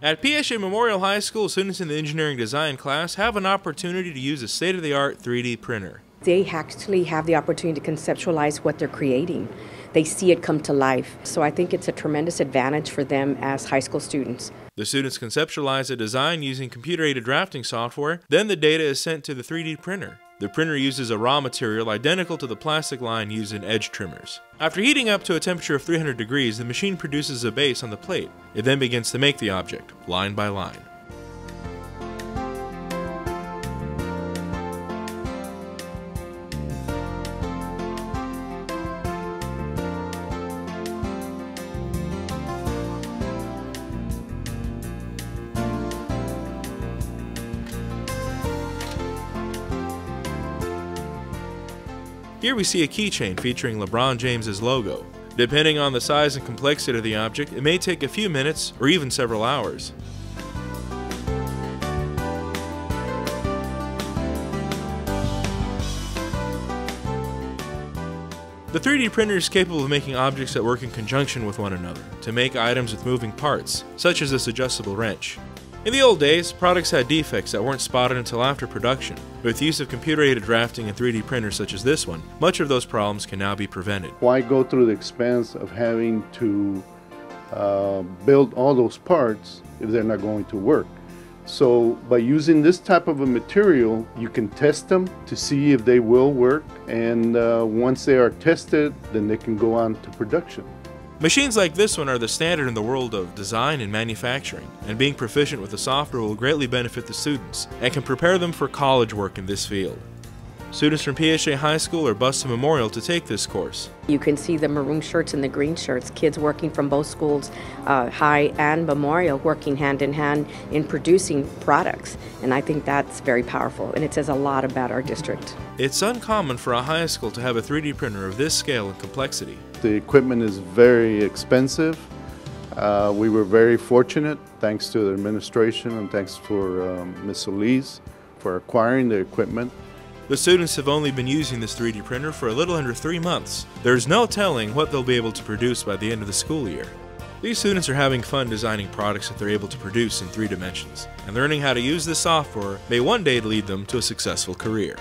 At PSA Memorial High School, students in the engineering design class have an opportunity to use a state-of-the-art 3D printer. They actually have the opportunity to conceptualize what they're creating. They see it come to life. So I think it's a tremendous advantage for them as high school students. The students conceptualize a design using computer-aided drafting software, then the data is sent to the 3D printer. The printer uses a raw material identical to the plastic line used in edge trimmers. After heating up to a temperature of 300 degrees, the machine produces a base on the plate. It then begins to make the object, line by line. Here we see a keychain featuring LeBron James's logo. Depending on the size and complexity of the object, it may take a few minutes or even several hours. The 3D printer is capable of making objects that work in conjunction with one another to make items with moving parts, such as this adjustable wrench. In the old days, products had defects that weren't spotted until after production. With the use of computer-aided drafting and 3D printers such as this one, much of those problems can now be prevented. Why go through the expense of having to build all those parts if they're not going to work? So by using this type of a material, you can test them to see if they will work, and once they are tested, then they can go on to production. Machines like this one are the standard in the world of design and manufacturing, and being proficient with the software will greatly benefit the students and can prepare them for college work in this field. Students from PSA High School are bused to Memorial to take this course. You can see the maroon shirts and the green shirts, kids working from both schools, High and Memorial, working hand in hand in producing products. And I think that's very powerful, and it says a lot about our district. It's uncommon for a high school to have a 3D printer of this scale and complexity. The equipment is very expensive. We were very fortunate, thanks to the administration and thanks for Ms. Solis for acquiring the equipment. The students have only been using this 3D printer for a little under 3 months. There's no telling what they'll be able to produce by the end of the school year. These students are having fun designing products that they're able to produce in 3 dimensions, and learning how to use this software may one day lead them to a successful career.